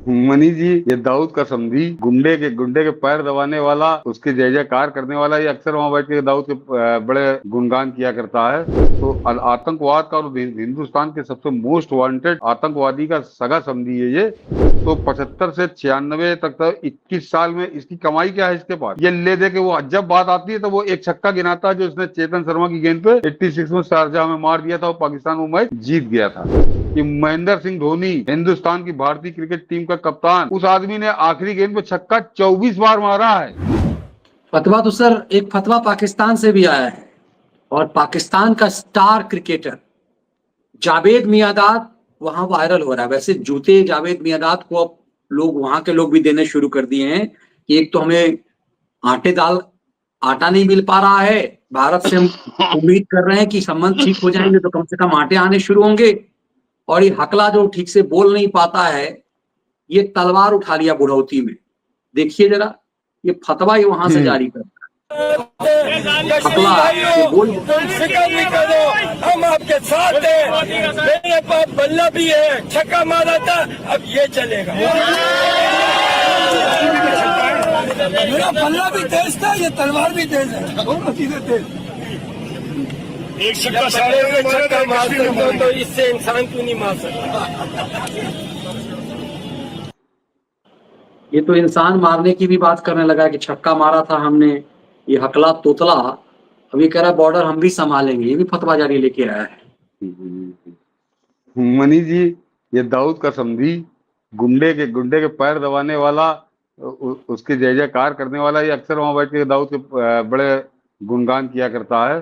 Money जी, ये दाऊद का समधी गुंडे के पैर दबाने वाला, उसके जय जयकार करने वाला, ये अक्सर वहां बैठ के दाऊद के बड़े गुणगान किया करता है। तो आतंकवाद का और हिंदुस्तान के सबसे मोस्ट वांटेड आतंकवादी का सगा समधी है ये। तो 75 से 96 तक 21 साल में इसकी कमाई क्या है इसके पास, ये ले दे के वो जब बात आती है तो वो एक छक्का गिनाता है जो इसने चेतन शर्मा की गेंद पे 86 में शारजाह में मार दिया था और पाकिस्तान वो मैच जीत गया था। कि महेंद्र सिंह धोनी, हिंदुस्तान की भारतीय क्रिकेट टीम का कप्तान, उस आदमी ने आखिरी गेंद पे छक्का 24 बार मारा है। फतवा तो सर एक फतवा पाकिस्तान से भी आया है और पाकिस्तान का स्टार क्रिकेटर जावेद मियांदाद वहां वायरल हो रहा है। वैसे जूते जावेद मियांदाद को अब लोग वहां के लोग भी देने शुरू कर दिए हैं कि एक तो हमें आटा नहीं मिल पा रहा है, भारत से हम उम्मीद कर रहे हैं कि संबंध ठीक हो जाएंगे तो कम से कम आटे आने शुरू होंगे, और ये हकला जो ठीक से बोल नहीं पाता है ये तलवार उठा लिया बुढ़ौती में। देखिए जरा ये फतवा ही वहां से जारी कर फिक्र नहीं करो, हम आपके साथ हैं। मेरे पास बल्ला भी है, छक्का मारा था, अब ये चलेगा। मेरा बल्ला भी तेज था, ये तलवार भी तेज है, दोनों चीजें तेज। एक छक्का सारे में छक्का मार सकते हो तो इससे इंसान क्यों नहीं मार सकता। ये तो इंसान मारने की भी बात करने लगा कि छक्का मारा था हमने, ये हकला तोतला अभी कह रहा बॉर्डर हम भी संभालेंगे, ये भी फतवा जारी लेके आया है। मनी जी, ये दाऊद का समधी गुंडे के पैर दबाने वाला, उसके जय जयकार करने वाला, ये अक्सर वहां बैठ के दाऊद के बड़े गुणगान किया करता है।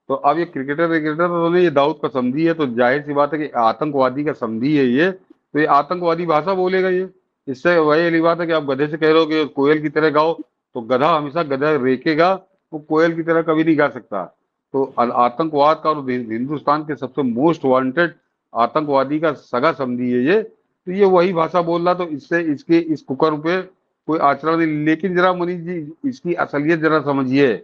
तो अब ये क्रिकेटर तो नहीं, ये दाऊद का समधी है, तो जाहिर सी बात है कि आतंकवादी का समधी है ये, तो ये आतंकवादी भाषा बोलेगा ये। इससे वही वाली बात है कि आप गधे से कह रहे हो कि कोयल की तरह गाओ, तो गधा हमेशा गधा रेकेगा, वो कोयल की तरह कभी नहीं गा सकता। तो आतंकवाद का और हिंदुस्तान के सबसे मोस्ट वांटेड आतंकवादी का सगा समधी है ये, तो ये वही भाषा बोल रहा, तो इससे इसके इस कुकर पे कोई आचरण नहीं। लेकिन जरा मनीष जी, इसकी असलियत जरा समझिए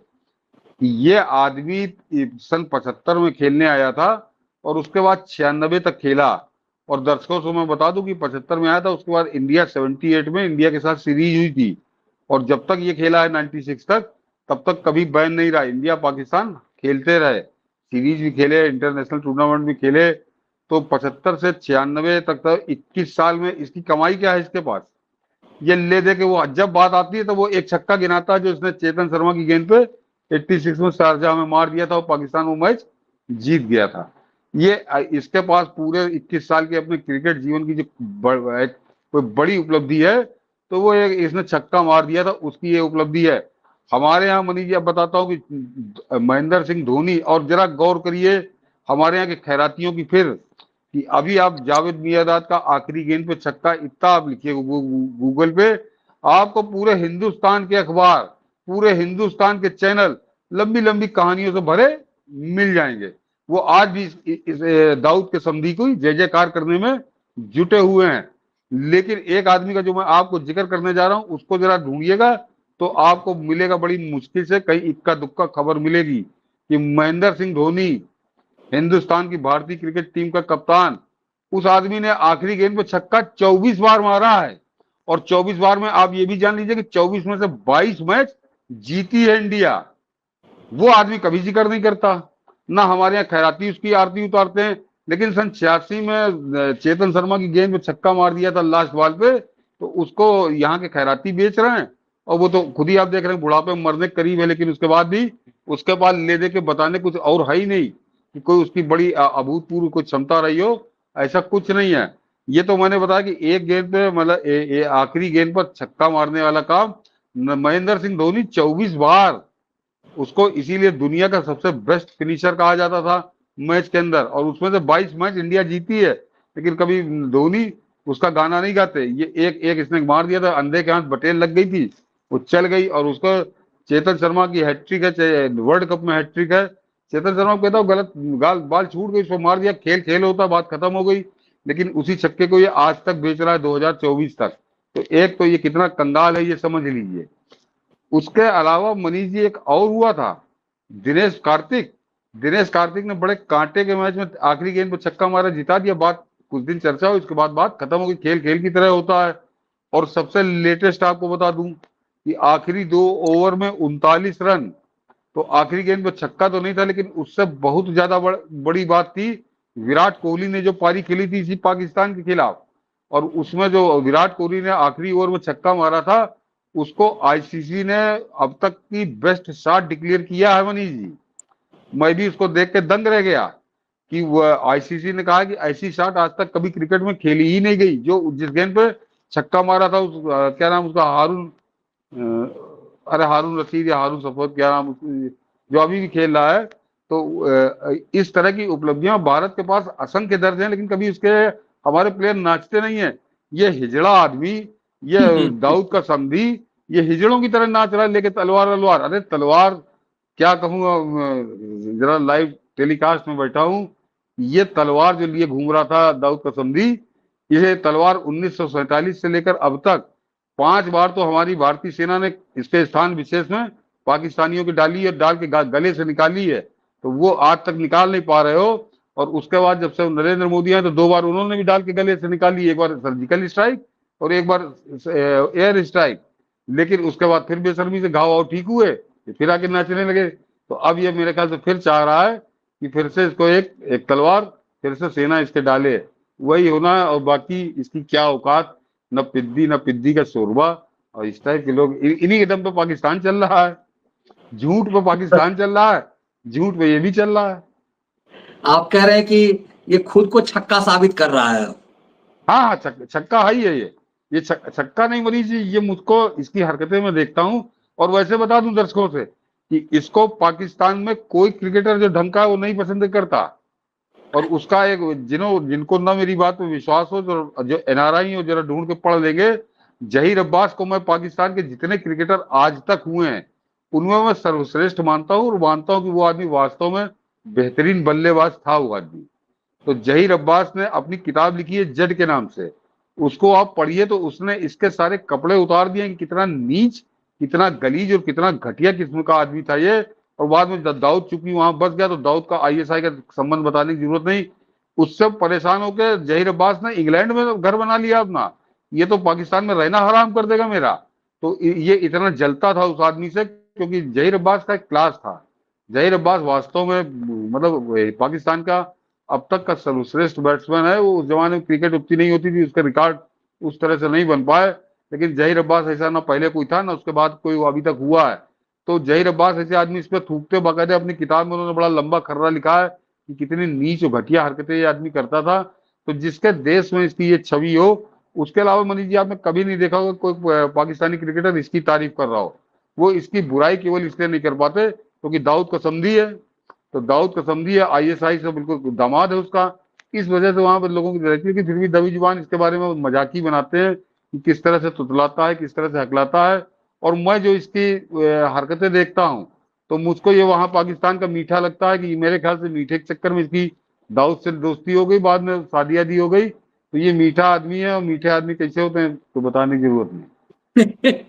कि ये आदमी सन 75 में खेलने आया था और उसके बाद 96 तक खेला। और दर्शकों को मैं बता दूं कि 75 में आया था, उसके बाद इंडिया 78 में इंडिया के साथ सीरीज हुई थी, और जब तक ये खेला है 96 तक, तब तक कभी बैन नहीं रहा। इंडिया पाकिस्तान खेलते रहे, सीरीज भी खेले, इंटरनेशनल टूर्नामेंट भी खेले। तो 75 से 96 तक 21 साल में इसकी कमाई क्या है इसके पास, ये ले दे के वो जब बात आती है तो वो एक छक्का गिनाता है जो इसने चेतन शर्मा की गेंद पे 86 में शारजाह में मार दिया था और पाकिस्तान वो मैच जीत गया था। ये इसके पास पूरे 21 साल के अपने क्रिकेट जीवन की जो कोई बड़ी उपलब्धि है, तो वो इसने छक्का मार दिया था, उसकी ये उपलब्धि है। हमारे यहाँ मनीष जी, अब बताता हूँ कि महेंद्र सिंह धोनी, और जरा गौर करिए हमारे यहाँ के खैरातियों की फिर, कि अभी आप जावेद मियांदाद का आखिरी गेंद पे छक्का, इतना आप लिखिए गूगल पे, आपको पूरे हिंदुस्तान के अखबार, पूरे हिंदुस्तान के चैनल लंबी लंबी कहानियों से भरे मिल जाएंगे। वो आज भी इस दाऊद के समधी को जय जयकार करने में जुटे हुए हैं। लेकिन एक आदमी का जो मैं आपको जिक्र करने जा रहा हूं, उसको जरा ढूंढिएगा तो आपको मिलेगा बड़ी मुश्किल से, कहीं इक्का दुक्का खबर मिलेगी कि महेंद्र सिंह धोनी, हिंदुस्तान की भारतीय क्रिकेट टीम का कप्तान, उस आदमी ने आखिरी गेंद पे छक्का 24 बार मारा है। और 24 बार में आप ये भी जान लीजिए कि 24 में से 22 मैच जीती है इंडिया। वो आदमी कभी जिक्र नहीं करता, ना हमारे यहाँ खैराती उसकी आरती उतारते हैं। लेकिन सन 86 में चेतन शर्मा की गेंद में छक्का मार दिया था लास्ट बॉल पे, तो उसको यहाँ के खैराती बेच रहे हैं, और वो तो खुद ही आप देख रहे हैं बुढ़ापे में मरने के करीब है, लेकिन उसके बाद भी उसके बाद ले दे के बताने कुछ और है ही नहीं कि कोई उसकी बड़ी अभूतपूर्व कोई क्षमता रही हो, ऐसा कुछ नहीं है। ये तो मैंने बताया कि एक गेंद पे मतलब आखिरी गेंद पर छक्का मारने वाला काम महेंद्र सिंह धोनी 24 बार, उसको इसीलिए दुनिया का सबसे बेस्ट फिनिशर कहा जाता था मैच के अंदर, और उसमें से 22 मैच इंडिया जीती है। लेकिन कभी धोनी उसका गाना नहीं गाते। ये एक इसने मार दिया था, अंधे के हाथ बटेल लग गई थी, वो चल गई। और उसको चेतन शर्मा की हैट्रिक है, वर्ल्ड कप में हैट्रिक है। चेतन शर्मा कहता हूँ गलत बाल छूट गई, उसको मार दिया, खेल खेल होता, बात खत्म हो गई। लेकिन उसी छक्के को ये आज तक बेच रहा है 2024 तक। तो एक तो ये कितना कंगाल है ये समझ लीजिए। उसके अलावा मनीष जी एक और हुआ था, दिनेश कार्तिक ने बड़े कांटे के मैच में आखिरी गेंद पर छक्का मारा, जिता दिया। बात कुछ दिन चर्चा हुई, उसके बाद बात खत्म हो गई, खेल खेल की तरह होता है। और सबसे लेटेस्ट आपको बता दूं कि आखिरी 2 ओवर में 39 रन, तो आखिरी गेंद पर छक्का तो नहीं था, लेकिन उससे बहुत ज्यादा बड़ी बात थी, विराट कोहली ने जो पारी खेली थी इसी पाकिस्तान के खिलाफ, और उसमें जो विराट कोहली ने आखिरी ओवर में छक्का मारा था, उसको आईसीसी ने अब तक की बेस्ट शॉट डिक्लेयर किया है मनीष जी। मैं भी उसको देख के दंग रह गया कि वह आईसीसी ने कहा कि ऐसी शॉट आज तक कभी क्रिकेट में खेली ही नहीं गई, जो जिस गेंद पे छक्का मारा था उस क्या नाम उसका, अरे हारून रशीद या हारून सफोद, क्या नाम जो अभी भी खेल रहा है। तो इस तरह की उपलब्धियां भारत के पास असंख्य दर्ज हैं, लेकिन कभी उसके हमारे प्लेयर नाचते नहीं है। ये हिजड़ा आदमी, ये दाऊद का समधी, ये हिजड़ों की तरह नाच रहा है लेके तलवार तलवार। अरे तलवार क्या कहूँ, जरा लाइव टेलीकास्ट में बैठा हूँ, ये तलवार जो लिए घूम रहा था दाऊद का समधी, ये तलवार 1947 से लेकर अब तक 5 बार तो हमारी भारतीय सेना ने इसके स्थान विशेष में पाकिस्तानियों की डाली और डाल के गले से निकाली है, तो वो आज तक निकाल नहीं पा रहे हो। और उसके बाद जब से नरेंद्र मोदी आए तो 2 बार उन्होंने भी डाल के गले से निकाली, एक बार सर्जिकल स्ट्राइक और एक बार एयर स्ट्राइक, लेकिन उसके बाद फिर बेशर्मी से घाव वाव ठीक हुए, फिर आके नाचने लगे। तो अब ये मेरे ख्याल से फिर चाह रहा है कि फिर से इसको एक तलवार फिर से सेना इसके डाले, वही होना है। और बाकी इसकी क्या औकात, न पिद्दी का शोरबा, और इस टाइप के लोग, इन्हीं के दम पे पाकिस्तान चल रहा है, झूठ पे पाकिस्तान चल रहा है, झूठ पे ये भी चल रहा है। आप कह रहे हैं कि ये खुद को छक्का साबित कर रहा है। हाँ, छक्का है ही है ये छक्का नहीं मनीष जी, ये मुझको इसकी हरकतें में देखता हूँ। और वैसे बता दूं दर्शकों से कि इसको पाकिस्तान में कोई क्रिकेटर जो ढंग का है वो नहीं पसंद करता, और उसका एक जिनको ना मेरी बात पे विश्वास हो, जो एनआरआई हो, जरा ढूंढ के पढ़ लेंगे। जहीर अब्बास को मैं पाकिस्तान के जितने क्रिकेटर आज तक हुए हैं उनमें मैं सर्वश्रेष्ठ मानता हूँ, और मानता हूँ कि वो आदमी वास्तव में बेहतरीन बल्लेबाज था वो आदमी। तो जहीर अब्बास ने अपनी किताब लिखी है जड के नाम से, उसको आप पढ़िए तो उसने इसके सारे कपड़े उतार दिए कि कितना नीच, कितना गलीज और कितना घटिया किस्म का आदमी था ये। और बाद में दाऊद चूंकि वहां बस गया तो दाऊद का आईएसआई का संबंध बताने की जरूरत नहीं, उससे परेशान होकर जहीर अब्बास ने इंग्लैंड में घर बना लिया अपना, ये तो पाकिस्तान में रहना हराम कर देगा मेरा। तो ये इतना जलता था उस आदमी से, क्योंकि जहीर अब्बास का एक क्लास था। जहीर अब्बास वास्तव में मतलब पाकिस्तान का अब तक का सर्वश्रेष्ठ बैट्समैन है। वो उस जमाने में क्रिकेट उतनी नहीं होती थी, उसका रिकॉर्ड उस तरह से नहीं बन पाए, लेकिन जहीर अब्बास ऐसा ना पहले कोई था ना उसके बाद कोई अभी तक हुआ है। तो जहीर अब्बास ऐसे आदमी इस पर थूकते, बाकायदा अपनी किताब में उन्होंने बड़ा लंबा खर्रा लिखा है कि कितनी नीच और घटिया हरकतें ये आदमी करता था। तो जिसके देश में इसकी ये छवि हो, उसके अलावा मनीष जी आपने कभी नहीं देखा होगा कोई पाकिस्तानी क्रिकेटर इसकी तारीफ कर रहा हो। वो इसकी बुराई केवल इसलिए नहीं कर पाते क्योंकि दाऊद का समधी है, तो दाऊद का समधी है, आईएसआई से बिल्कुल दामाद है उसका, इस वजह से वहां पर लोगों की रहती है कि फिर भी दबी जुबान इसके बारे में मजाक ही बनाते हैं कि किस तरह से तुतलाता है, किस तरह से हकलाता है। और मैं जो इसकी हरकतें देखता हूँ तो मुझको ये वहां पाकिस्तान का मीठा लगता है कि मेरे ख्याल से मीठे के चक्कर में इसकी दाऊद से दोस्ती हो गई, बाद में शादी आदि हो गई। तो ये मीठा आदमी है, और मीठे आदमी कैसे होते हैं तो बताने की जरूरत नहीं।